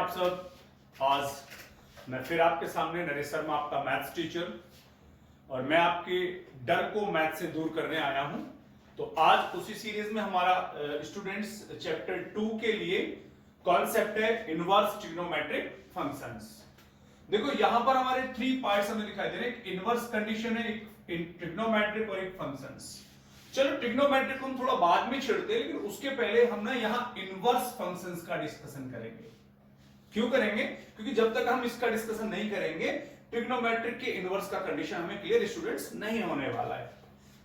आप सब। आज मैं फिर आपके सामने नरेश शर्मा, आपका मैथ्स टीचर, और मैं आपके डर को मैथ से दूर करने आया हूं। तो आज उसी सीरीज में हमारा स्टूडेंट्स चैप्टर 2 के लिए कॉन्सेप्ट है इनवर्स ट्रिग्नोमेट्रिक फंक्शंस। देखो यहां पर हमारे 3 पार्ट्स हमें दिखाई दे रहे हैं। एक इनवर्स कंडीशन है, एक ट्रिग्नोमेट्रिक और एक फंक्शंस। चलो ट्रिग्नोमेट्रिक को हम थोड़ा बाद में छेड़ते हैं, लेकिन उसके पहले हम ना यहाँ इनवर्स फंक्शंस का डिस्कशन करेंगे। क्यों करेंगे? क्योंकि जब तक हम इसका डिस्कशन नहीं करेंगे ट्रिग्नोमेट्रिक के इनवर्स का कंडीशन हमें क्लियर स्टूडेंट्स नहीं होने वाला है।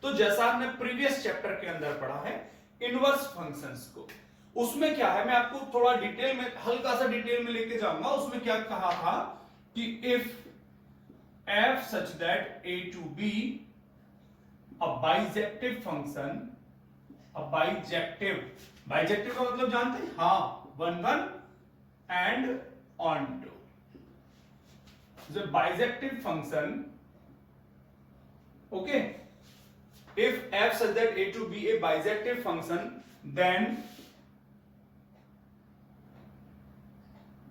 तो जैसा हमने प्रीवियस चैप्टर के अंदर पढ़ा है इनवर्स फंक्शंस को, उसमें क्या है मैं आपको थोड़ा डिटेल में, हल्का सा डिटेल में लेके जाऊंगा। उसमें क्या कहा था कि if f such that a to b a bijective function, a bijective का मतलब जानते हैं? हाँ, 1 1 and on to the bijective function. Okay, if f such that a to be a bijective function, then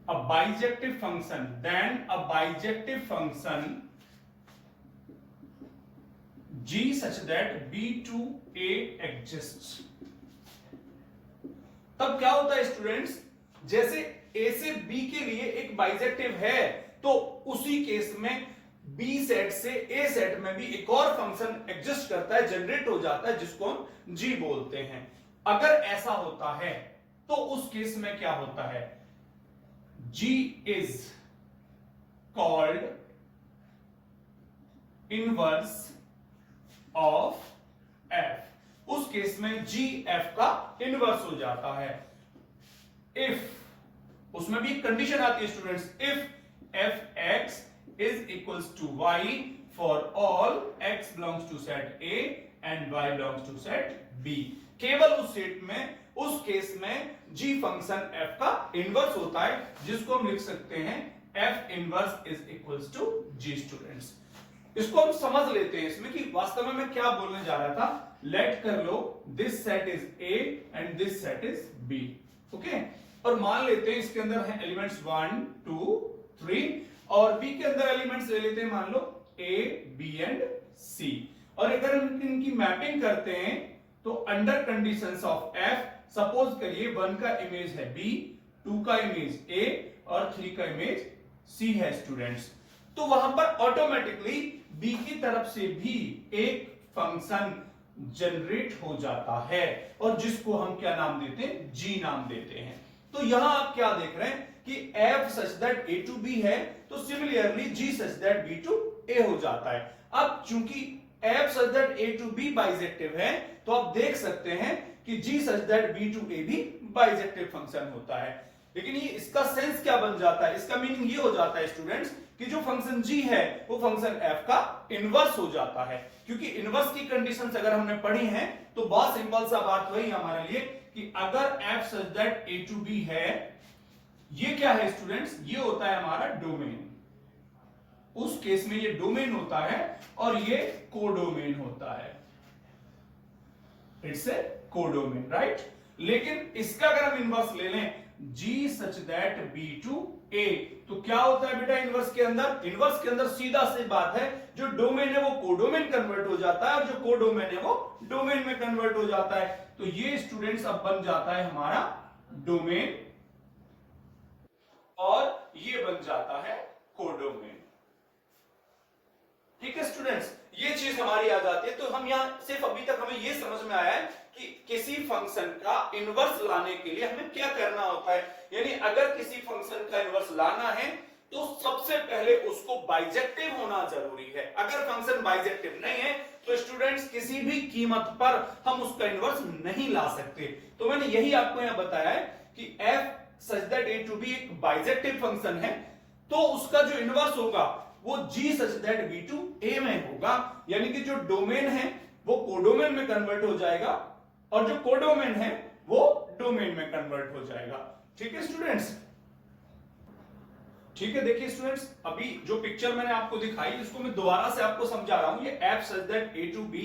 a bijective function g such that b to a exists. तब क्या होता है students, जैसे a से b के लिए एक bijective है तो उसी केस में b सेट से a सेट में भी एक और फंक्शन एग्जिस्ट करता है, जनरेट हो जाता है, जिसको हम g बोलते हैं। अगर ऐसा होता है तो उस केस में क्या होता है, g is called inverse of f। उस केस में g f का इनवर्स हो जाता है। इफ, उसमें भी एक कंडीशन आती है students, if f x is equals to y for all x belongs to set A and y belongs to set B। केवल उस सेट में, उस केस में g फंक्शन f का इनवर्स होता है, जिसको हम लिख सकते हैं f inverse is equals to g। Students इसको हम समझ लेते हैं इसमें कि वास्तव में मैं क्या बोलने जा रहा था। लेट कर लो this set is A and this set is B। Okay, और मान लेते हैं इसके अंदर है एलिमेंट्स 1 2 3 और B के अंदर एलिमेंट्स ले लेते हैं, मान लो A B एंड C। और अगर हम इनकी मैपिंग करते हैं तो under conditions of F, suppose करिए 1 का इमेज है B, 2 का इमेज A और 3 का इमेज C है स्टूडेंट्स। तो वहां पर ऑटोमेटिकली B की तरफ से भी एक फंक्शन जनरेट हो जाता है और जिसको हम क्या नाम देते हैं, G नाम देते हैं। तो यहां आप क्या देख रहे हैं कि f such that a to b है तो similarly g such that b to a हो जाता है। अब चूंकि f such that a to b bijective है तो आप देख सकते हैं कि g such that b to a भी बाइजेक्टिव फंक्शन होता है। लेकिन ये इसका सेंस क्या बन जाता है, इसका मीनिंग ये हो जाता है स्टूडेंट्स कि जो फंक्शन g है वो फंक्शन f का इनवर्स हो जाता है। क्योंकि इनवर्स की कंडीशंस अगर हमने पढ़ी हैं तो बहुत सिंपल सा बात वही हमारे लिए कि अगर f such that a to b है, ये क्या है स्टूडेंट्स, ये होता है हमारा डोमेन। उस केस में ये डोमेन होता है और ये कोडोमेन होता है। It's a codomain, right. लेकिन इसका अगर हम इनवर्स ले लें g such that b to a, तो क्या होता है बेटा इनवर्स के अंदर? इनवर्स के अंदर सीधा सी बात है, जो डोमेन है वो कोडोमेन कन्वर्ट हो जाता है और जो कोडोमेन है वो डोमेन में कन्वर्ट हो जाता है। तो ये स्टूडेंट्स अब बन जाता है हमारा डोमेन और ये बन जाता है कोडोमेन। ठीक है स्टूडेंट्स, ये चीज हमारी आ जाती है। तो हम यहां सिर्फ अभी तक हमें ये समझ में आया है कि किसी फंक्शन का इनवर्स लाने के लिए हमें क्या करना होता है। यानी अगर किसी फंक्शन का इनवर्स लाना है तो सबसे पहले उसको बाइजेक्टिव होना जरूरी है। अगर फंक्शन बाइजेक्टिव नहीं है तो स्टूडेंट्स किसी भी कीमत पर हम उसका इनवर्स नहीं ला सकते। तो मैंने यही आपको यहां बताया है कि f such that a to b एक बाइजेक्टिव फंक्शन है तो उसका जो इनवर्स होगा वो g such that b to a में होगा। यानी कि जो डोमेन है वो कोडोमेन में कन्वर्ट हो जाएगा और जो कोडोमेन है वो डोमेन में कन्वर्ट हो जाएगा। ठीक है स्टूडेंट्स, ठीक है। देखिए स्टूडेंट्स, अभी जो पिक्चर मैंने आपको दिखाई इसको मैं दोबारा से आपको समझा रहा हूं। ये f such that a to b,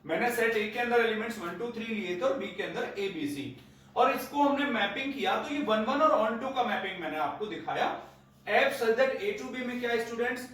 मैंने सेट A के अंदर एलिमेंट्स 1 2 3 लिए थे और B के अंदर A B C, और इसको हमने मैपिंग किया तो ये 1 1 और ऑन टू का मैपिंग मैंने आपको दिखाया। F such that A to B में क्या है स्टूडेंट्स,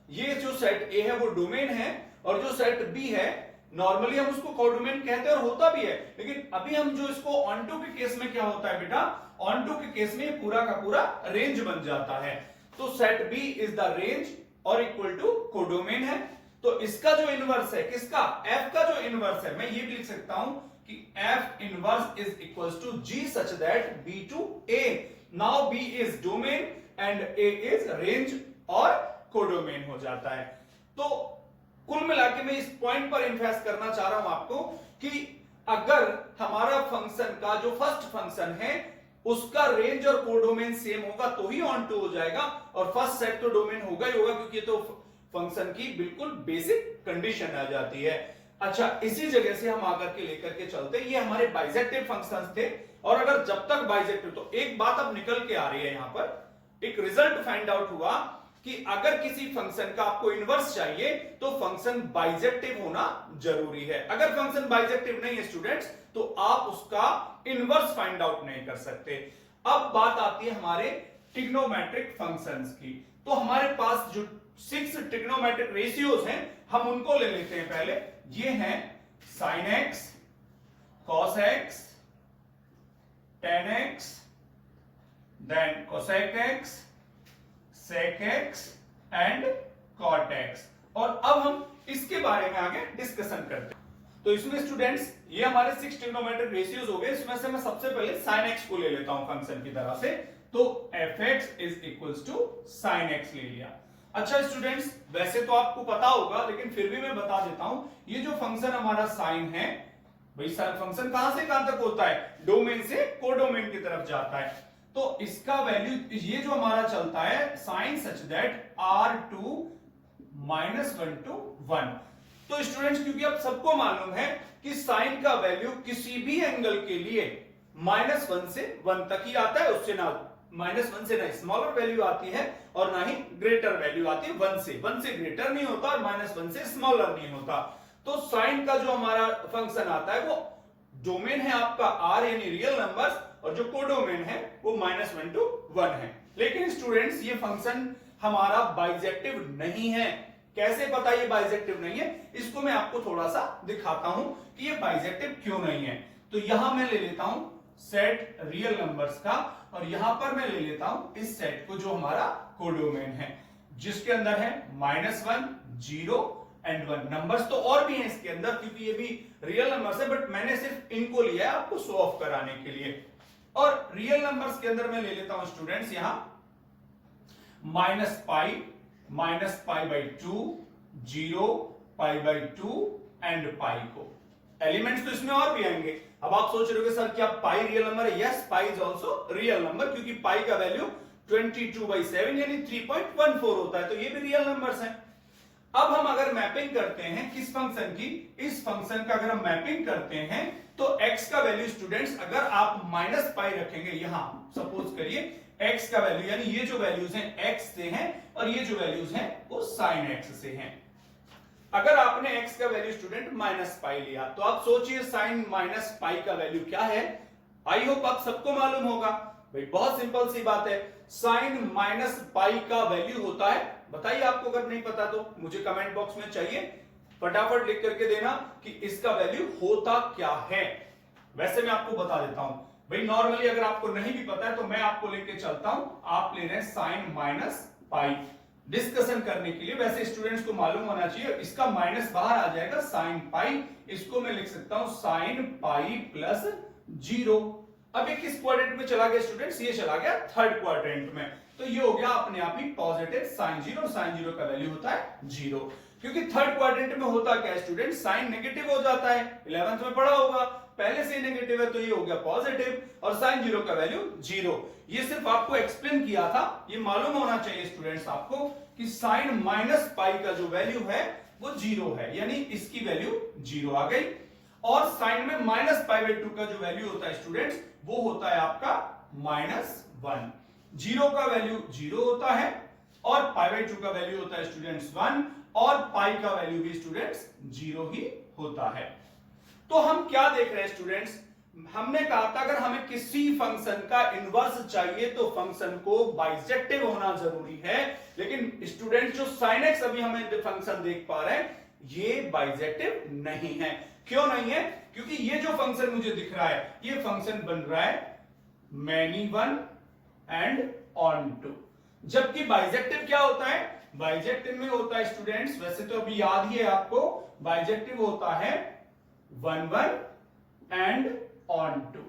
ये जो सेट ए है वो डोमेन है और जो सेट बी है नॉर्मली हम उसको कोडोमेन कहते हैं और होता भी है, लेकिन अभी हम जो इसको ऑनटू के केस में क्या होता है बेटा, ऑनटू के केस में पूरा का पूरा रेंज बन जाता है। तो set B is the range और इक्वल टू कोडोमेन है। तो इसका जो इनवर्स है किसका, एफ का जो इनवर्स है, मैं ये भी लिख सकता हूं कि F inverse is equals to G such that B to A. Now B is domain and A is range और कोडोमेन हो जाता है। तो कुल मिला के मैं इस पॉइंट पर इन्फेस करना चाह रहा हूं आपको कि अगर हमारा फंक्शन का जो फर्स्ट फंक्शन है उसका रेंज और कोडोमेन सेम होगा तो ही ऑन टू हो जाएगा, और फर्स्ट सेट तो डोमेन होगा ही होगा क्योंकि ये तो फंक्शन की बिल्कुल बेसिक कंडीशन आ जाती है। अच्छा, इसी जगह से हम आकर के लेकर के चलते, ये हमारे बाइजेक्टिव फंक्शंस थे, और अगर जब तक बाइजेक्टिव, तो एक बात अब निकल के आ रही है यहां पर, एक रिजल्ट फाइंड आउट हुआ कि अगर किसी फंक्शन का आपको इनवर्स चाहिए तो फंक्शन बाइजेक्टिव होना जरूरी है। अगर फंक्शन बाइजेक्टिव नहीं है स्टूडेंट्स तो आप उसका इनवर्स फाइंड आउट नहीं कर सकते। अब बात आती है हमारे ट्रिग्नोमेट्रिक फंक्शंस की। तो हमारे पास जो 6 ट्रिग्नोमेट्रिक रेशियोज हैं हम उनको ले लेते हैं पहले। ये हैं sin x, cos x, tan x, then cosec x, sec x and cot x। और अब हम इसके बारे में आगे डिस्कशन करते हैं। तो इसमें स्टूडेंट्स ये हमारे 6 ट्रिग्नोमेट्रिक रेशियोज हो गए। इसमें से मैं सबसे पहले sin x को ले लेता हूं फंक्शन की तरह से, तो fx is equals to sin x ले लिया। अच्छा स्टूडेंट्स, वैसे तो आपको पता होगा लेकिन फिर भी मैं बता देता हूं, ये जो फंक्शन हमारा sin है, भाई फंक्शन कहां से कहां तक होता है, डोमेन से कोडोमेन की तरफ जाता है। तो इसका वैल्यू ये जो हमारा चलता है sign such that r2 -1 to 1। तो स्टूडेंट्स क्योंकि अब सबको मालूम है कि साइन का वैल्यू किसी भी एंगल के लिए -1 से 1 तक ही आता है, उससे ना -1 से ना स्मॉलर वैल्यू आती है और ना ही ग्रेटर वैल्यू आती है 1 से। 1 से ग्रेटर नहीं होता और -1 से स्मॉलर नहीं होता। तो साइन का जो हमारा फंक्शन आता है वो डोमेन है आपका r यानी रियल नंबर्स, और जो कोडोमेन है वो -1 to 1 है। लेकिन स्टूडेंट्स ये फंक्शन हमारा बाइजेक्टिव नहीं है। कैसे पता ये बाइजेक्टिव नहीं है, इसको मैं आपको थोड़ा सा दिखाता हूं कि ये बाइजेक्टिव क्यों नहीं है। तो यहां मैं ले लेता हूं सेट रियल नंबर्स का, और यहां पर मैं ले लेता हूं इस सेट को जो हमारा कोडोमेन है, जिसके अंदर है -1, 0 एंड 1। नंबर्स तो और भी हैं इसके अंदर क्योंकि ये भी रियल नंबर्स है, बट मैंने सिर्फ इनको लिया है आपको शो ऑफ कराने के लिए। और रियल नंबर्स के अंदर मैं ले लेता हूं स्टूडेंट्स यहां -π/2, 0, π/2 एंड पाई को। एलिमेंट्स तो इसमें और भी आएंगे। अब आप सोच रहे हो सर क्या पाई रियल नंबर है? Yes, pi is also real number क्योंकि पाई का वैल्यू 22/7 यानी 3.14 होता है, तो ये भी रियल नंबर्स हैं। अब हम अगर मैपिंग करते हैं किस फंक्शन की, इस फंक्शन का अगर हम मैपिंग करते हैं तो x का वैल्यू स्टूडेंट्स अगर आप -π रखेंगे यहां, सपोज करिए x का वैल्यू यानी ये जो वैल्यूज हैं x से हैं और ये जो वैल्यूज हैं वो sin x से हैं। अगर आपने x का वैल्यू स्टूडेंट -π लिया तो आप सोचिए sin -π का वैल्यू क्या है। आई होप आप सबको मालूम होगा। भाई बहुत सिंपल सी बात है, sin -π का वैल्यू होता है, बताइए आपको अगर नहीं पता तो मुझे कमेंट बॉक्स में चाहिए, फटाफट लिख करके देना कि इसका वैल्यू होता क्या है। वैसे मैं आपको बता देता हूं भाई, नॉर्मली अगर आपको नहीं भी पता है तो मैं आपको लेके चलता हूं, आप ले रहे हैं sin -π डिस्कशन करने के लिए। वैसे स्टूडेंट्स को मालूम होना चाहिए, इसका माइनस बाहर आ जाएगा sin π, इसको मैं लिख सकता हूं sin π + 0। अब ये किस क्वाड्रेंट में चला गया स्टूडेंट्स? ये चला गया थर्ड क्वाड्रेंट में, तो ये हो गया अपने आप ही पॉजिटिव sin 0, और sin 0 का वैल्यू होता है 0। क्योंकि थर्ड क्वाड्रेंट में होता क्या है स्टूडेंट, साइन नेगेटिव हो जाता है, 11th में पढ़ा होगा, पहले से नेगेटिव है तो ये हो गया पॉजिटिव, और sin 0 का वैल्यू 0। ये सिर्फ आपको एक्सप्लेन किया था, ये मालूम होना चाहिए स्टूडेंट्स आपको कि sin -π का जो वैल्यू है वो 0 है, यानी इसकी वैल्यू 0 आ गई। और साइन में -π/2 का जो वैल्यू होता है स्टूडेंट्स वो होता है आपका -1। 0 का वैल्यू 0 होता है और π/2 का वैल्यू होता है स्टूडेंट्स 1, और पाई का वैल्यू भी स्टूडेंट्स 0 ही होता है। तो हम क्या देख रहे हैं स्टूडेंट्स, हमने कहा था अगर हमें किसी फंक्शन का इनवर्स चाहिए तो फंक्शन को बाइजेक्टिव होना जरूरी है, लेकिन स्टूडेंट जो sin x अभी हमें फंक्शन देख पा रहे हैं ये बाइजेक्टिव नहीं है। क्यों नहीं है? क्योंकि ये जो फंक्शन मुझे दिख रहा है ये फंक्शन बन रहा है many one and onto, जबकि बाइजेक्टिव क्या होता है? बाइजेक्टिव में होता है स्टूडेंट्स, वैसे तो अभी याद ही है आपको, बाइजेक्टिव होता है one one and onto.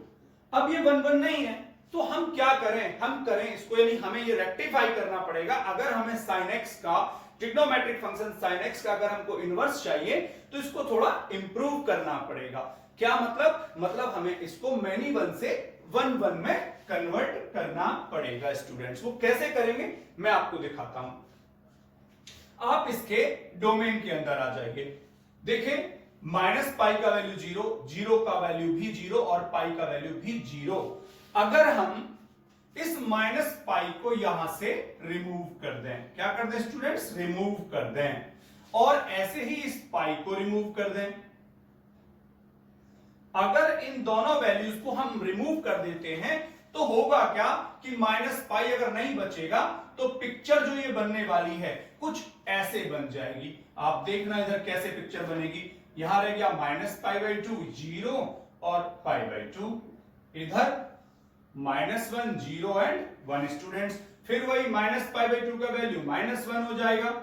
अब ये वन वन नहीं है तो हम क्या करें? हम करें इसको, यानी हमें ये रेक्टिफाई करना पड़ेगा। अगर हमें sin x का ट्रिग्नोमेट्रिक फंक्शन sin x का अगर हमको इनवर्स चाहिए तो इसको थोड़ा इंप्रूव करना पड़ेगा। क्या मतलब? मतलब हमें इसको मैनी वन से वन वन में कन्वर्ट करना पड़ेगा स्टूडेंट्स। वो कैसे करेंगे मैं आपको दिखाता हूं। आप इसके डोमेन के अंदर आ जाइए। देखें माइनस पाई का वैल्यू जीरो, जीरो का वैल्यू भी जीरो और पाई का वैल्यू भी जीरो। अगर हम इस माइनस पाई को यहां से रिमूव कर दें, क्या कर दें स्टूडेंट्स? रिमूव कर दें, और ऐसे ही इस पाई को रिमूव कर दें। अगर इन दोनों वैल्यूज को हम रिमूव कर देते हैं तो होगा क्या कि माइनस पाई अगर नहीं बचेगा तो पिक्चर जो ये बनने वाली है कुछ ऐसे बन जाएगी। आप देखना इधर कैसे पिक्चर बनेगी। यहां रह गया minus pi by to zero और पाई बाई टू, इधर minus one zero and one students. फिर वही माइनस पाई बाई टू का वैल्यू माइनस वन हो जाएगा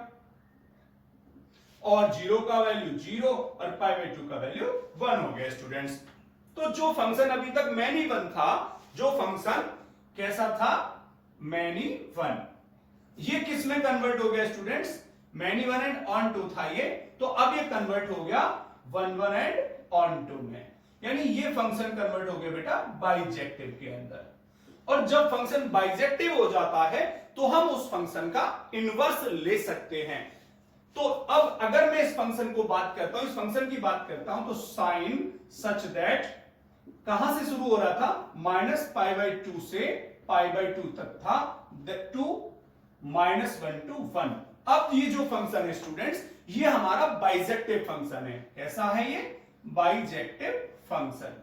और जीरो का वैल्यू जीरो और पाई बाई टू का वैल्यू वन हो गया स्टूडेंट्स। तो जो फंक्शन अभी तक मैनी वन था, जो फंक्शन कैसा था? मैनी वन, ये किस में कन्वर्ट हो गया students? Many one and onto था ये, तो अब ये कन्वर्ट हो गया one one and onto में, यानी ये फंक्शन कन्वर्ट हो गया बेटा बाइजेक्टिव के अंदर। और जब फंक्शन बाइजेक्टिव हो जाता है तो हम उस फंक्शन का इनवर्स ले सकते हैं। तो अब अगर मैं इस फंक्शन को बात करता हूं, इस फंक्शन की बात करता हूं, तो साइन सच दैट कहां से शुरू हो रहा था? माइनस पाई बाई टू से पाई बाई टू तक था, to minus one to one. अब ये जो फंक्शन है स्टूडेंट्स ये हमारा बाइजेक्टिव फंक्शन है। कैसा है ये? Bijective function.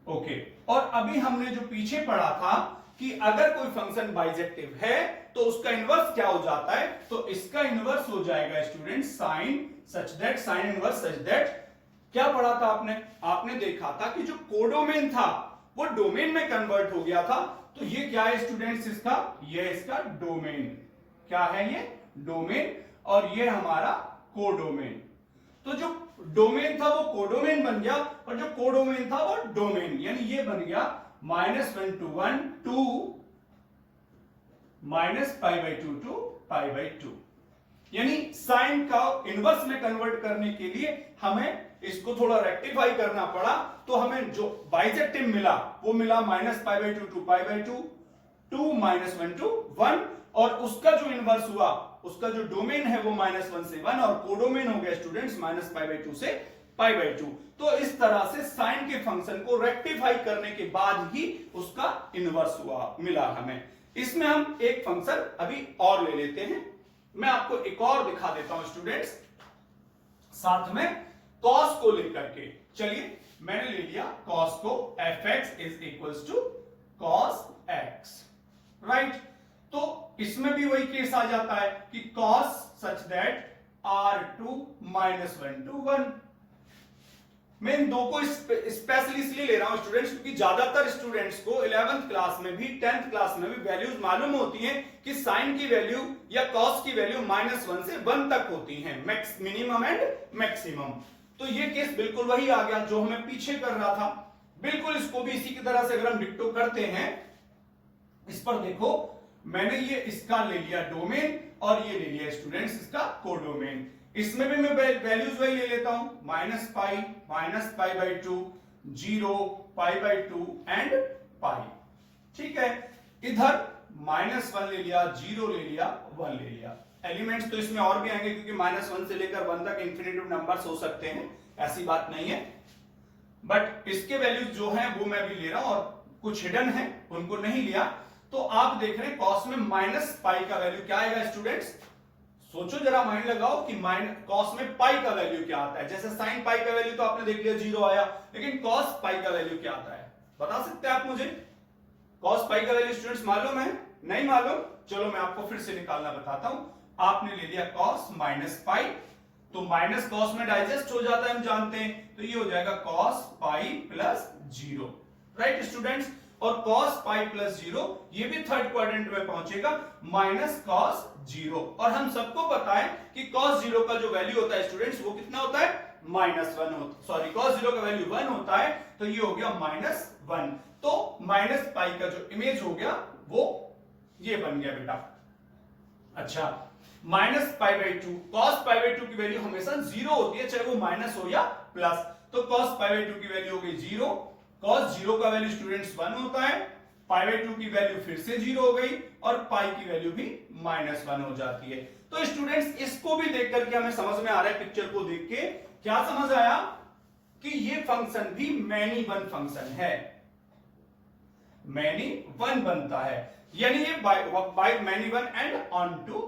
ओके, और अभी हमने जो पीछे पढ़ा था कि अगर कोई फंक्शन बाइजेक्टिव है तो उसका इनवर्स क्या हो जाता है? तो इसका इनवर्स हो जाएगा student sine such that, sine inverse such that. क्या पढ़ा था आपने? आपने देखा था कि जो कोडोमेन था वो डोमेन में कन्वर्ट हो गया था। तो ये क्या है स्टूडेंट्स? इसका ये इसका डोमेन। क्या है ये? डोमेन, और ये हमारा कोडोमेन। तो जो डोमेन था वो कोडोमेन बन गया और जो कोडोमेन था वो डोमेन, यानी ये बन गया minus one to one to minus pi by two to pi by two. यानी साइन का इनवर्स में कन्वर्ट करने के लिए हमें इसको थोड़ा रेक्टिफाई करना पड़ा। तो हमें जो बाइजेक्टिव मिला वो मिला minus pi by two to pi by two, to minus one to one, और उसका जो इनवर्स हुआ उसका जो डोमेन है वो माइनस वन से वन, और कोडोमेन हो गया students minus pi by to से पाई बाई टू। तो इस तरह से साइन के फंक्शन को रेक्टिफाई करने के बाद ही उसका इनवर्स हुआ मिला हमें। इसमें हम एक फंक्शन अभी और ले लेते हैं। मैं आपको एक और दिखा देता हूं स्टूडेंट्स, साथ में कॉस को लेकर के। चलिए मैंने ले लिया कॉस को, fx is equals to cos x, right. तो इसमें भी वही केस आ जाता है कि cos such that r2 minus one to one. मैं इन दो को स्पेशली इसलिए ले रहा हूं स्टूडेंट्स क्योंकि ज्यादातर स्टूडेंट्स को 11th क्लास में भी 10th क्लास में भी वैल्यूज मालूम होती हैं कि साइन की वैल्यू या कॉस की वैल्यू माइनस वन से वन तक होती है, मिनिमम एंड मैक्सिमम। तो ये केस बिल्कुल वही आ गया जो हमें पीछे कर रहा था। बिल्कुल इसको भी इसी की तरह से अगर हम डिक्टो करते हैं, इस पर देखो मैंने ये इसका ले लिया डोमेन और ये ले लिया स्टूडेंट्स इसका कोडोमेन। इसमें भी मैं वैल्यूज वही ले लेता हूं, minus pi by to, zero, pi by to and pi. ठीक है, इधर माइनस वन ले लिया, जीरो ले लिया, वन ले लिया। एलिमेंट्स तो इसमें और भी आएंगे क्योंकि माइनस वन से लेकर वन तक इंफिनिटिव नंबर्स हो सकते हैं, ऐसी बात नहीं है। बट इसके वैल्यूज जो हैं वो मैं भी ले रहा हूं और कुछ हिडन है उनको नहीं लिया। तो आप देख रहे हैं कॉस में माइनस पाई का वैल्यू क्या आएगा स्टूडेंट्स? सोचो जरा, माइंड लगाओ कि कॉस में पाई का वैल्यू क्या आता है। जैसे साइन पाई का वैल्यू तो आपने देख लिया 0 आया, लेकिन कॉस पाई का वैल्यू क्या आता है बता सकते हैं आप मुझे? कॉस पाई का वैल्यू स्टूडेंट्स मालूम है? नहीं मालूम? चलो मैं आपको फिर से निकालना बताता हूं। आपने ले लिया कॉस माइनस पाई, तो माइनस कॉस में डाइजेस्ट हो जाता है हम जानते हैं, तो ये हो जाएगा cos pi plus 0, right students. और कॉस पाई प्लस 0 ये भी थर्ड क्वाड्रेंट में पहुंचेगा माइनस कॉस 0, और हम सबको पता है कि कॉस 0 का जो वैल्यू होता है स्टूडेंट्स वो कितना होता है? -1 होता, सॉरी कॉस 0 का वैल्यू 1 होता है, तो ये हो गया -1। तो माइनस पाई का जो इमेज हो गया वो ये बन गया बेटा। अच्छा, -π/2, cos π/2 की वैल्यू हमेशा 0 होती है, चाहे वो माइनस हो या प्लस। तो cos π/2 की वैल्यू हो गई 0, cos 0 का वैल्यू स्टूडेंट्स 1 होता है, π/2 की वैल्यू फिर से 0 हो गई, और पाई की वैल्यू भी -1 हो जाती है। तो स्टूडेंट्स इसको भी देख करके हमें समझ में आ रहा है, पिक्चर को देख के क्या समझ आया कि ये फंक्शन भी मैनी वन फंक्शन है, मैनी वन बनता है, यानी ये by many one and onto,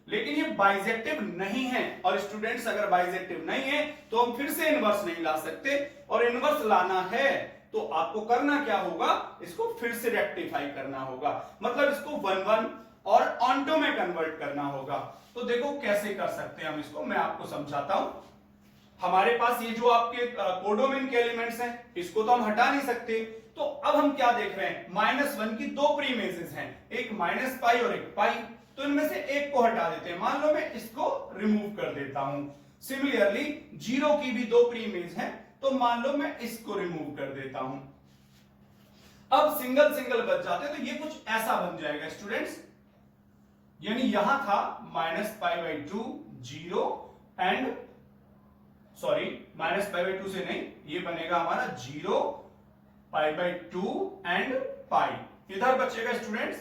लेकिन ये बाइजेक्टिव नहीं है। और स्टूडेंट्स अगर बाइजेक्टिव नहीं है तो हम फिर से इनवर्स नहीं ला सकते, और इनवर्स लाना है तो आपको करना क्या होगा? इसको फिर से रेक्टिफाई करना होगा, मतलब इसको 1 1 और ऑन टू में कन्वर्ट करना होगा। तो देखो कैसे कर सकते हैं हम इसको, मैं आपको समझाता हूं। हमारे पास ये जो आपके कोडोमेन के एलिमेंट्स हैं, इसको तो हम हटा नहीं सकते, तो अब हम क्या देख रहे हैं? -1 की दो प्रीमेजेस हैं, एक -π और एक पाई, तो इनमें से एक को हटा देते हैं। मान लो मैं इसको रिमूव कर देता हूं। सिमिलरली 0 की भी दो प्रीमेज हैं, तो मान लो मैं इसको रिमूव कर देता हूं। अब सिंगल सिंगल बच जाते हैं, तो ये कुछ ऐसा बन जाएगा स्टूडेंट्स, यानी यहां था -π/2 0 एंड सॉरी -π/2 से नहीं, ये बनेगा हमारा 0 π/2 एंड पाई। इधर बचेगा स्टूडेंट्स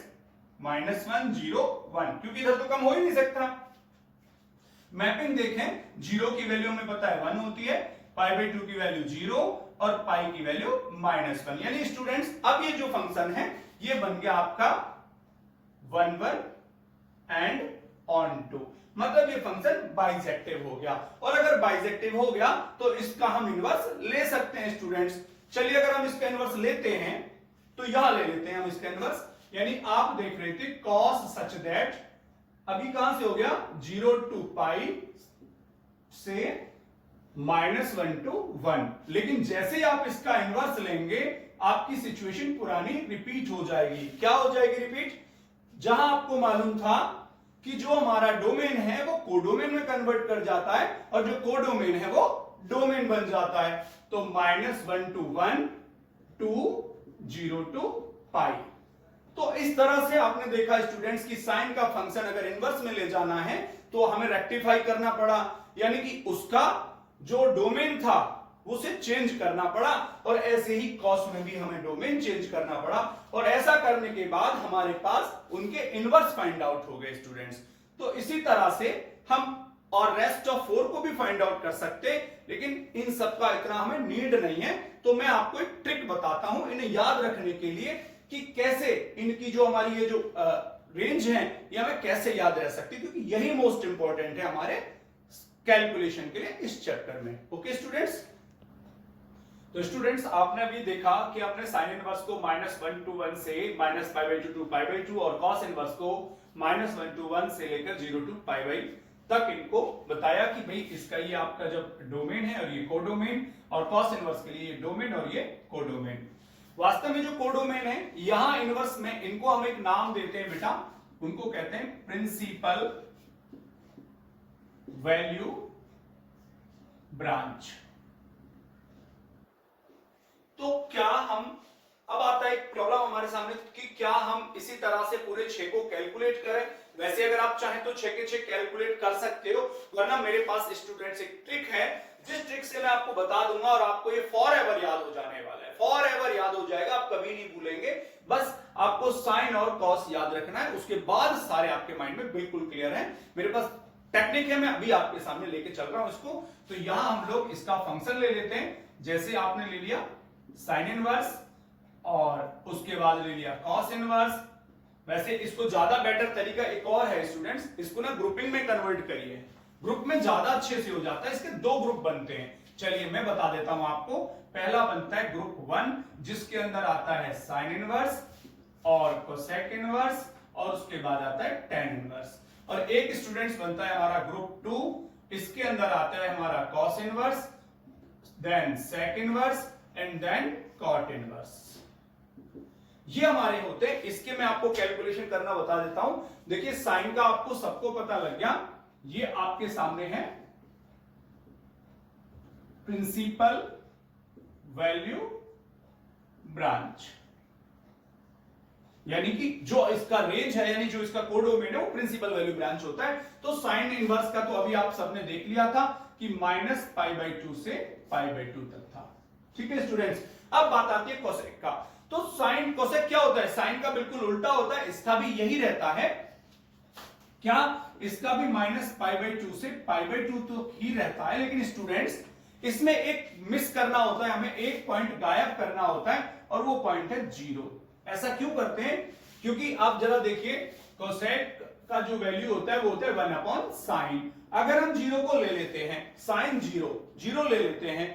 -1 0 1, क्योंकि इधर तो कम हो ही नहीं सकता। मैपिंग देखें, 0 की वैल्यू हमें पता है 1 होती है, π/2 की वैल्यू 0 और पाई की वैल्यू -1, यानी स्टूडेंट्स अब ये जो फंक्शन है ये बन गया आपका 1 1 एंड ऑन टू, मतलब ये फंक्शन बाइजेक्टिव हो गया। और अगर बाइजेक्टिव हो गया तो इसका हम इनवर्स ले सकते हैं स्टूडेंट्स। चलिए अगर हम इसका इनवर्स लेते हैं तो यहां ले लेते हैं हम इसका इनवर्स, यानी आप देख रहे थे cos सच दैट, अभी कहां से हो गया? 0 to पाई से -1 to 1, लेकिन जैसे ही आप इसका इनवर्स लेंगे आपकी सिचुएशन पुरानी रिपीट हो जाएगी। क्या हो जाएगी रिपीट? जहां आपको मालूम था कि जो हमारा डोमेन है वो कोडोमेन में कन्वर्ट कर जाता है, और जो कोडोमेन है वो डोमेन बन जाता है। तो -1 to 1 to 0 to पाई। तो इस तरह से आपने देखा स्टूडेंट्स की साइन का फंक्शन अगर इनवर्स में ले जाना है तो हमें रेक्टिफाई करना पड़ा, यानी कि उसका जो डोमेन था उसे चेंज करना पड़ा, और ऐसे ही कॉस में भी हमें डोमेन चेंज करना पड़ा, और ऐसा करने के बाद हमारे पास उनके इनवर्स फाइंड आउट हो गए स्टूडेंट्स। तो इसी तरह से हम और रेस्ट ऑफ 4 को भी फाइंड आउट कर सकते, लेकिन इन सब का इतना हमें नीड नहीं है। तो मैं आपको एक ट्रिक बताता हूं इन्हें याद रखने के लिए कि कैसे इनकी जो हमारी ये जो रेंज है ये हमें कैसे याद रह सकती है, क्योंकि यही मोस्ट इंपॉर्टेंट है हमारे कैलकुलेशन के लिए इस चैप्टर में। ओके स्टूडेंट्स, तो स्टूडेंट्स आपने अभी देखा कि आपने साइन इनवर्स को -1 to 1 से -π/2 to π/2 और कॉस इनवर्स को -1 to 1 से लेकर 0 to π तक इनको बताया कि भाई इसका ये आपका जब डोमेन है और ये कोडोमेन, और कॉस इनवर्स के लिए ये डोमेन और ये कोडोमेन। वास्तव में जो कोडोमेन है यहां इनवर्स में इनको हम एक नाम देते हैं बेटा, उनको कहते हैं प्रिंसिपल वैल्यू ब्रांच। तो क्या हम, अब आता है एक प्रॉब्लम हमारे सामने कि क्या हम इसी तरह से पूरे 6 को कैलकुलेट करें। वैसे अगर आप चाहें तो 6 के 6 कैलकुलेट कर सकते हो, वरना मेरे पास स्टूडेंट्स एक ट्रिक है जिस ट्रिक से मैं आपको बता दूंगा और आपको ये फॉर एवर याद हो जाने वाला है, फॉर एवर याद हो जाएगा, आप कभी नहीं भूलेंगे। बस आपको साइन और कॉस याद रखना है, उसके बाद सारे आपके माइंड में बिल्कुल क्लियर है। मेरे पास टेक्निक है, मैं अभी आपके सामने लेके चल रहा हूं इसको। तो यहां हम लोग इसका फंक्शन ले लेते हैं, जैसे आपने ले लिया साइन इनवर्स और उसके बाद ले लिया कॉस इनवर्स, वैसे इसको ज्यादा बेटर तरीका एक और है स्टूडेंट्स, इसको ना ग्रुपिंग में कन्वर्ट करिए, ग्रुप में ज्यादा अच्छे से हो जाता है, इसके दो ग्रुप बनते हैं। चलिए मैं बता देता हूं आपको। पहला बनता है ग्रुप 1 जिसके अंदर आता है साइन इनवर्स और कोसेक इनवर्स और उसके बाद आता है टेन इनवर्स। और एक स्टूडेंट्स बनता है हमारा ग्रुप 2, इसके अंदर आता है हमारा cos inverse, then sec inverse and then cot inverse. ये हमारे होते हैं। इसके मैं आपको कैलकुलेशन करना बता देता हूं। देखिए साइन का आपको सबको पता लग गया, ये आपके सामने है प्रिंसिपल वैल्यू ब्रांच, यानी कि जो इसका रेंज है, यानी जो इसका कोडोमेन है वो प्रिंसिपल वैल्यू ब्रांच होता है। तो साइन इनवर्स का तो अभी आप सबने देख लिया था कि -π/2 से π/2 तक था। ठीक है स्टूडेंट्स, अब बात आती है कोसेक का। तो साइन कोसेक क्या होता है? साइन का बिल्कुल उल्टा होता है, इसका भी यही रहता है। क्या? इसका भी -π/2 से π/2 तो ही रहता है, लेकिन स्टूडेंट्स इसमें एक मिस करना होता है, हमें एक पॉइंट गायब करना होता है और वो पॉइंट है 0। ऐसा क्यों करते हैं? क्योंकि आप जरा देखिए कोसेक का जो वैल्यू होता है वो होता है 1/sin। अगर हम 0 को ले लेते हैं, साइन 0 ले लेते हैं,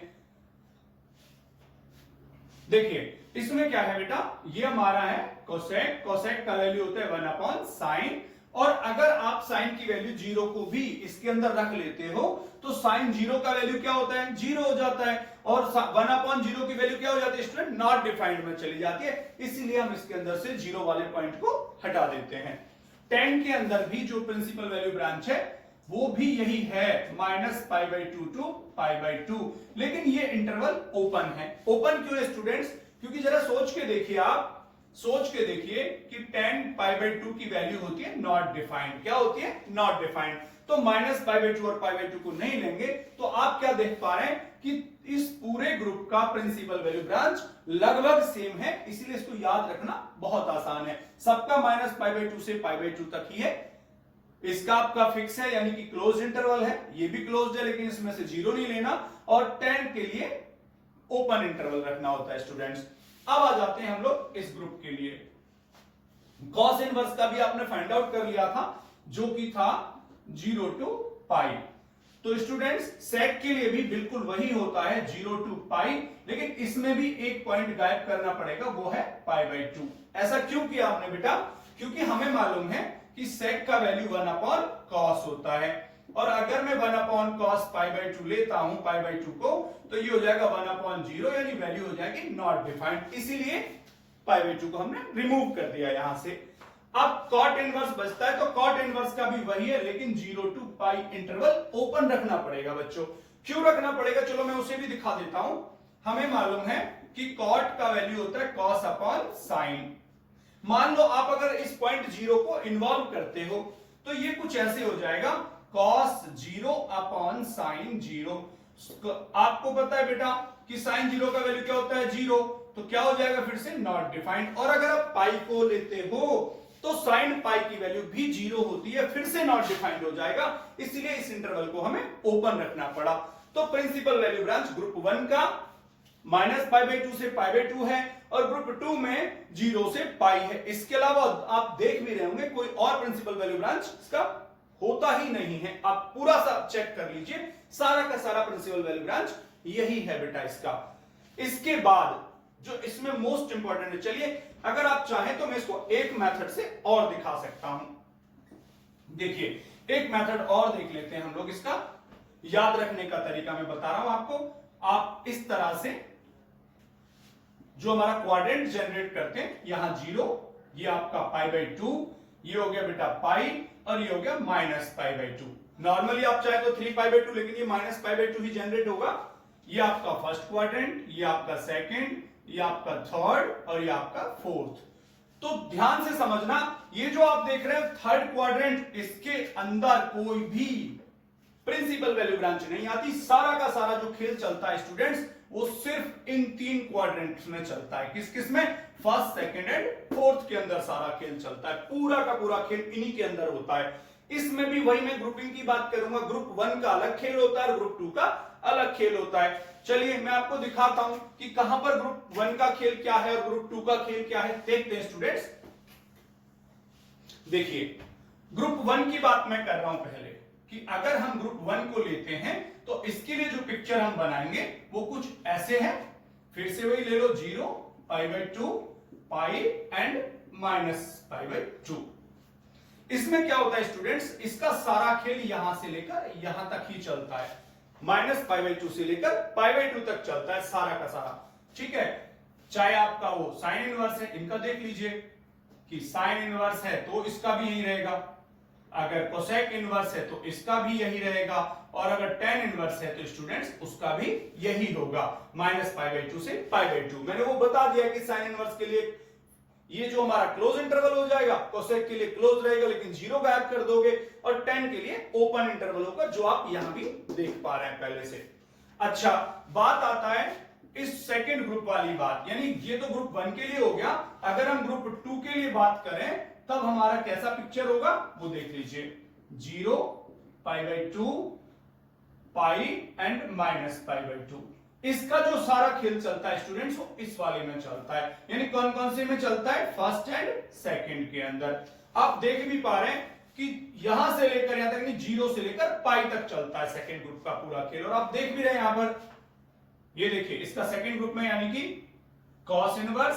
देखिए इसमें क्या है बेटा, ये हमारा है कोसेक, कोसेक का वैल्यू होता है 1/sin। और अगर आप साइन की वैल्यू 0 को भी इसके अंदर रख लेते हो तो साइन 0 का वैल्यू क्या होता है? 0 हो जाता है। और 1/0 की वैल्यू क्या हो जाती है स्टूडेंट? नॉट डिफाइंड में चली जाती है, इसीलिए हम इसके अंदर से 0 वाले पॉइंट को हटा देते हैं। 10 के अंदर भी जो प्रिंसिपल वैल्यू ब्रांच है वो भी यही है, -π/2 to π/2, लेकिन ये इंटरवल ओपन है। ओपन क्यों है स्टूडेंट्स? क्योंकि जरा सोच के देखिए, आप सोच के देखिए कि 10π/2 की वैल्यू होती है नॉट डिफाइंड। क्या होती है? Not defined. तो -π/2 और π/2 को नहीं लेंगे तो आप क्या देख पा रहे हैं कि इस पूरे ग्रुप का प्रिंसिपल वैल्यू ब्रांच लगभग सेम है, इसलिए इसको याद रखना बहुत आसान है। सबका -π/2 से π/2 तक ही है। इसका आपका फिक्स है, यानी कि क्लोज इंटरवल है, ये भी क्लोज्ड है, लेकिन इसमें से 0 नहीं लेना। और 10 के लिए ओपन इंटरवल रखना होता है स्टूडेंट्स। अब आ जाते हैं हम लोग इस ग्रुप के लिए। कॉस इनवर्स का भी आपने फाइंड आउट कर लिया था, जो कि था 0 to π। तो स्टूडेंट्स सेक के लिए भी बिल्कुल वही होता है, 0 to π, लेकिन इसमें भी एक पॉइंट गायब करना पड़ेगा, वो है π/2। ऐसा क्यों किया आपने बेटा? क्योंकि हमें मालूम है कि सेक का वैल्यू 1/cos होता है, और अगर मैं 1/cos π/2 लेता हूं π/2 को, तो ये हो जाएगा 1/0, यानी वैल्यू हो जाएगी नॉट डिफाइंड, इसीलिए π/2 को हमने रिमूव कर दिया यहां से। अब कॉट इनवर्स बचता है, तो कॉट इनवर्स का भी वही है, लेकिन 0 to π इंटरवल ओपन रखना पड़ेगा बच्चों। क्यों रखना पड़ेगा? चलो मैं उसे भी दिखा देता हूं। हमें मालूम है कि कॉट का वैल्यू होता है cos/sin। मान लो आप अगर इस पॉइंट 0 को इन्वॉल्व करते हो तो ये कुछ ऐसे हो जाएगा, cos 0/sin 0। आपको पता है बेटा कि sin 0 का वैल्यू क्या होता है? 0। तो क्या हो जाएगा फिर से? Not defined. और अगर आप पाई को लेते हो तो sin पाई की वैल्यू भी 0 होती है, फिर से नॉट डिफाइंड हो जाएगा, इसलिए इस इंटरवल को हमें ओपन रखना पड़ा। तो प्रिंसिपल वैल्यू ब्रांच ग्रुप 1 का -π/2 से π/2 है, और ग्रुप 2 में 0 से π है। इसके अलावा आप देख भी रहे होंगे कोई और प्रिंसिपल वैल्यू ब्रांच इसका होता ही नहीं है। आप पूरा सा चेक कर लीजिए, सारा का सारा प्रिंसिपल वैल्यू ब्रांच यही है बेटा इसका। इसके बाद जो इसमें मोस्ट इंपॉर्टेंट है, चलिए अगर आप चाहें तो मैं इसको एक मेथड से और दिखा सकता हूं। देखिए एक मेथड और देख लेते हैं हम लोग। इसका याद रखने का तरीका मैं बता रहा हूं आपको। आप इस तरह से जो हमारा क्वाड्रेंट जनरेट करते हैं, यहां 0, ये आपका π/2, ये हो गया बेटा पाई, और ये हो गया -π/2। नॉर्मली आप चाहे तो 3π/2, लेकिन ये -π/2 ही जनरेट होगा। ये आपका फर्स्ट क्वाड्रेंट, ये आपका सेकंड, ये आपका थर्ड, और ये आपका फोर्थ। तो ध्यान से समझना, ये जो आप देख रहे हैं थर्ड क्वाड्रेंट, इसके अंदर कोई भी प्रिंसिपल वैल्यू ब्रांच नहीं आती। सारा का सारा जो खेल चलता है स्टूडेंट्स, वो सिर्फ इन 3 क्वाड्रेंट्स में चलता है। किस किस में? फर्स्ट, सेकंड एंड फोर्थ के अंदर सारा खेल चलता है। पूरा का पूरा खेल इन्हीं के अंदर होता है। इसमें भी वही मैं ग्रुपिंग की बात करूंगा। ग्रुप 1 का अलग खेल होता है और ग्रुप 2 का अलग खेल होता है। चलिए मैं आपको दिखाता हूं कि कहां पर ग्रुप 1 का खेल क्या है और ग्रुप 2 का खेल क्या है। देखते हैं स्टूडेंट्स। देखिए ग्रुप वन की बात मैं कर रहा हूं पहले कि अगर हम ग्रुप वन को लेते हैं तो इसके लिए जो पिक्चर हम बनाएंगे वो कुछ ऐसे है। फिर से वही ले लो, 0 π/2 पाई एंड -π/2। इसमें क्या होता है स्टूडेंट्स, इसका सारा खेल यहां से लेकर यहां तक ही चलता है, -π/2 से लेकर π/2 तक चलता है सारा का सारा। ठीक है, चाहे आपका वो साइन इनवर्स है, इनका देख लीजिए कि साइन इनवर्स है तो इसका भी यही रहेगा, अगर कोसेक इनवर्स है तो इसका भी यही रहेगा, और अगर टेन इनवर्स है तो स्टूडेंट्स उसका भी यही होगा, -π/2 से π/2। मैंने वो बता दिया कि साइन इनवर्स के लिए ये जो हमारा क्लोज इंटरवल हो जाएगा, कोसेक के लिए क्लोज रहेगा लेकिन 0 गायब कर दोगे, और टेन के लिए ओपन इंटरवल होगा, जो आप यहां भी देख पा रहे हैं पहले से। अच्छा, बात आता है इस सेकंड ग्रुप वाली बात, यानी ये तो ग्रुप वन के लिए हो गया। अगर हम ग्रुप टू के लिए बात करें तब हमारा कैसा पिक्चर होगा वो देख लीजिए, 0 π/2 पाई एंड -π/2। इसका जो सारा खेल चलता है स्टूडेंट्स वो इस वाले में चलता है, यानी कौन कौन से में चलता है, फर्स्ट एंड सेकंड के अंदर। आप देख भी पा रहे हैं कि यहां से लेकर यहां तक, 0 से लेकर पाई तक चलता है सेकंड ग्रुप का पूरा खेल। और आप देख भी रहे हैं यहां पर, ये देखिए इसका सेकंड ग्रुप में यानी कि cos inverse,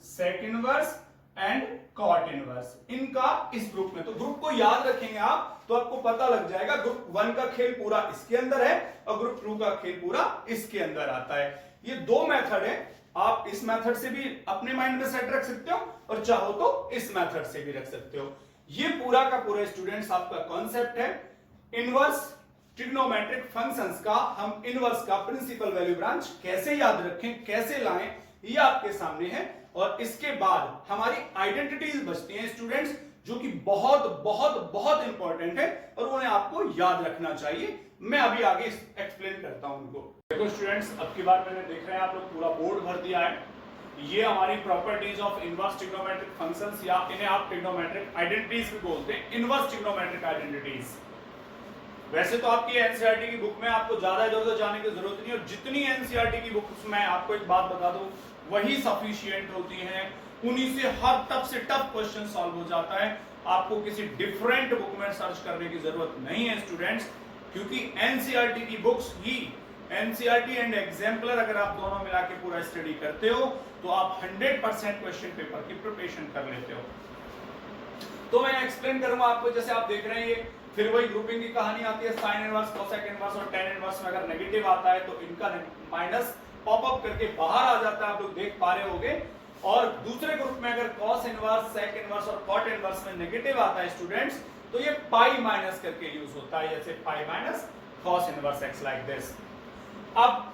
sec inverse and cot inverse, इनका इस ग्रुप में। तो ग्रुप को याद रखेंगे आप तो आपको पता लग जाएगा ग्रुप वन का खेल पूरा इसके अंदर है और ग्रुप टू का खेल पूरा इसके अंदर आता है। ये दो मेथड है, आप इस मेथड से भी अपने माइंड में सेट रख सकते हो और चाहो तो इस मेथड से भी रख सकते हो। ये पूरा का पूरा स्टूडेंट्स आपका कॉन्सेप्ट है इनवर्स ट्रिग्नोमेट्रिक फंक्शंस का। हम इनवर्स का प्रिंसिपल वैल्यू ब्रांच कैसे याद रखें, कैसे लाएं, ये आपके सामने है। और इसके बाद हमारी आइडेंटिटीज बचती हैं स्टूडेंट्स, जो कि बहुत बहुत बहुत इंपॉर्टेंट है और उन्हें आपको याद रखना चाहिए। मैं अभी आगे एक्सप्लेन करता हूं उनको। देखो स्टूडेंट्स, अब की बार मैंने देख रहे हैं आप लोग पूरा बोर्ड भर दिया है। ये हमारी properties of inverse trigonometric functions, या इन्हें आप ट्रिग्नोमेट्रिक आइडेंटिटीज भी बोलते हैं, इनवर्स ट्रिग्नोमेट्रिक आइडेंटिटीज। वैसे तो आपकी एनसीईआरटी की बुक में आपको ज्यादा इधर उधर जाने की जरूरत नहीं है, और जितनी एनसीईआरटी की बुक्स में आपको एक बात बता दूं वही सफिशिएंट होती हैं, उन्हीं से हर टफ से टफ क्वेश्चन सॉल्व हो जाता है। आपको किसी डिफरेंट बुक में सर्च करने की जरूरत नहीं है स्टूडेंट्स, क्योंकि एनसीईआरटी की books he, NCERT and exemplar अगर आप दोनों मिला के पूरा स्टडी करते हो तो आप 100% क्वेश्चन पेपर की प्रिपरेशन कर लेते हो। तो मैं एक्सप्लेन करूंगा आपको, जैसे आप देख रहे हैं ये फिर वही ग्रुपिंग की कहानी आती है, साइन इनवर्स, कोसेक इनवर्स और टेन इनवर्स में अगर नेगेटिव आता है तो इनका माइनस पॉपअप करके बाहर आ जाता है, आप लोग देख पा रहे होंगे। और दूसरे ग्रुप में अगर कॉस इनवर्स, सेक इनवर्स और कॉट इनवर्स में नेगेटिव आता है स्टूडेंट्स, तो ये पाई माइनस करके यूज होता है, जैसे pi minus cos inverse x like this. अब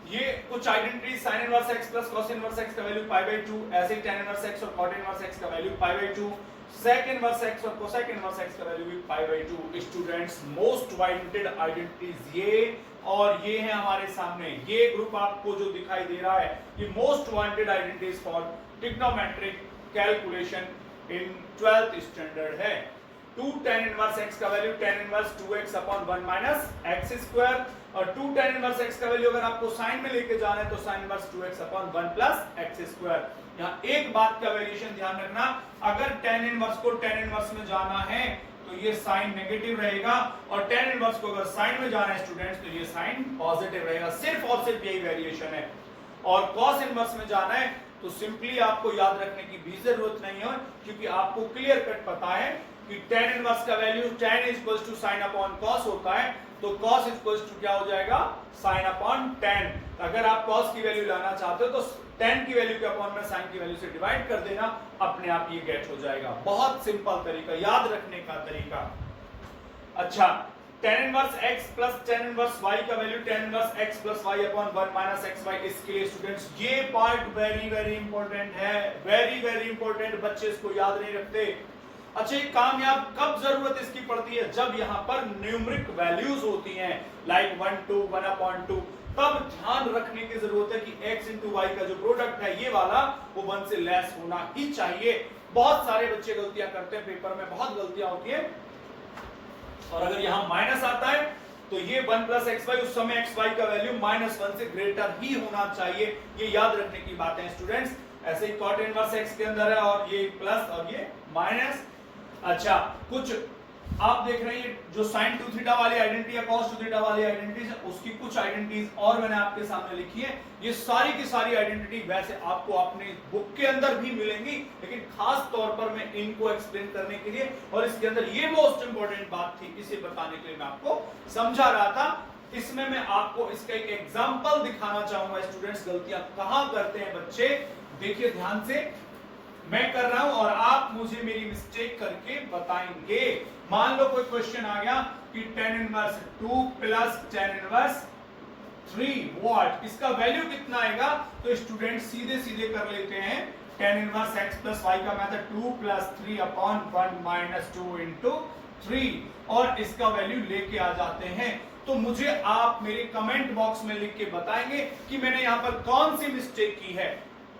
ये कुछ identity, sine inverse x plus cos inverse x का वैल्यू π/2, ऐसे टेन इनवर्स एक्स और कॉट इनवर्स एक्स का वैल्यू π/2, सेक इनवर्स एक्स और कोसेक इनवर्स एक्स का वैल्यू भी π/2। स्टूडेंट्स, मोस्ट वांटेड आइडेंटिटीज ये और ये है हमारे सामने। ये ग्रुप आपको जो दिखाई दे रहा है ये most wanted identities for trigonometric calculation in 12th standard है। 2 tan इनवर्स x का value tan inverse 2x upon 1 minus x square, और 2 tan इनवर्स x का वैल्यू अगर आपको साइन में लेके जाना है तो sine inverse 2x upon 1 plus x square. यहाँ एक बात का वेरिएशन ध्यान रखना, अगर tan इनवर्स को tan इनवर्स में जाना है तो ये साइन नेगेटिव रहेगा, और tan इनवर्स को अगर साइन में जाना है स्टूडेंट्स तो ये साइन पॉजिटिव रहेगा। सिर्फ और सिर्फ यही वेरिएशन है। और cos इनवर्स में जाना है तो सिंपली आपको याद रखने की भी जरूरत नहीं है, क्योंकि आपको क्लियर कट पता है कि tan इनवर्स का value tan equals to sin upon cos होता है, तो cos इक्वल्स टू क्या हो जाएगा, sin अपॉन tan। अगर आप cos की वैल्यू लाना चाहते हो तो tan की वैल्यू के अपॉन में sin की वैल्यू से डिवाइड कर देना, अपने आप ये गेट हो जाएगा। बहुत सिंपल तरीका, याद रखने का तरीका। अच्छा, tan inverse x plus tan inverse y का value tan inverse x plus y upon 1 minus xy। इसके लिए स्टूडेंट्स ये पार्ट वेरी वेरी इंपॉर्टेंट है, वेरी वेरी इंपॉर्टेंट, बच्चे इसको याद नहीं रखते। अच्छा, ये कामयाब कब जरूरत इसकी पड़ती है, जब यहाँ पर न्यूमरिक वैल्यूज होती हैं लाइक 1 2 1/2, तब ध्यान रखने की जरूरत है कि x इंटू वाई का जो प्रोडक्ट है ये वाला वो 1 से लेस होना ही चाहिए। बहुत सारे बच्चे गलतियां करते हैं, पेपर में बहुत गलतियां होती है, और अगर यहाँ माइनस आता है तो ये 1 प्लस xy, उस समय xy का वैल्यू -1 से ग्रेटर ही होना चाहिए। ये याद रखने की बात है स्टूडेंट्स। ऐसे ही cot इनवर्स x के अंदर है और ये प्लस और ये माइनस, अच्छा, कुछ आप देख रहे हैं जो sin 2 थीटा वाली आइडेंटिटी या cos 2 थीटा वाली आइडेंटिटीज है, उसकी कुछ आइडेंटिटीज और मैंने आपके सामने लिखी है। ये सारी की सारी आइडेंटिटी वैसे आपको अपने बुक के अंदर भी मिलेंगी, लेकिन खास तौर पर मैं इनको एक्सप्लेन करने के लिए और इसके अंदर ये मोस्ट इंपॉर्टेंट बात थी, इसे बताने के लिए मैं आपको समझा रहा था। इसमें मैं आपको इसका एक एग्जांपल दिखाना चाहूंगा। स्टूडेंट्स, गलतियां कहां करते हैं बच्चे, देखिए ध्यान से, मैं कर रहा हूं और आप मुझे मेरी मिस्टेक करके बताएंगे। मान लो कोई क्वेश्चन आ गया कि tan inverse 2 plus tan inverse 3 what, इसका वैल्यू कितना आएगा? तो स्टूडेंट सीधे सीधे कर लेते हैं। tan inverse x plus y का method 2 plus 3 upon 1 minus 2 into 3 और इसका वैल्यू लेके आ जाते हैं। तो मुझे आप मेरे कमेंट बॉक्स में लिख के बताएंगे कि मैंने यहां पर कौन सी मिस्टेक की है,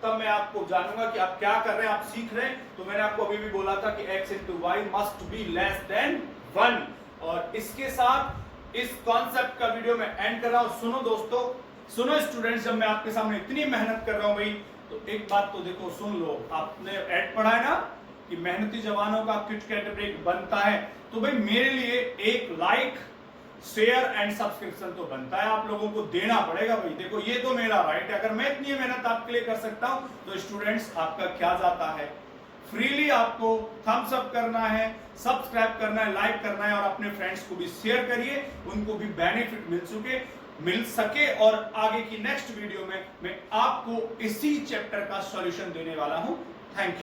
तब मैं आपको जानूंगा कि आप क्या कर रहे हैं, आप सीख रहे हैं। तो मैंने आपको अभी भी बोला था कि x into Y must be less than 1 और इसके साथ इस कॉन्सेप्ट का वीडियो मैं एंड कर रहा हूं। सुनो दोस्तों, सुनो स्टूडेंट्स, जब मैं आपके सामने इतनी मेहनत कर रहा हूं भाई, तो एक बात तो देखो, सुन लो। आपने ऐड पढ़ा है ना कि मेहनती जवानों का किट कैट ब्रेक बनता है, तो भाई मेरे लिए एक लाइक, शेयर एंड सब्सक्रिप्शन तो बनता है, आप लोगों को देना पड़ेगा भाई। देखो ये तो मेरा राइट है, अगर मैं इतनी मेहनत आपके लिए कर सकता हूं तो स्टूडेंट्स आपका क्या जाता है। फ्रीली आपको थम्स अप करना है, सब्सक्राइब करना है, लाइक करना है और अपने फ्रेंड्स को भी शेयर करिए, उनको भी बेनिफिट मिल सके और आगे की नेक्स्ट वीडियो में मैं आपको इसी चैप्टर का सॉल्यूशन देने वाला हूं। Thank you.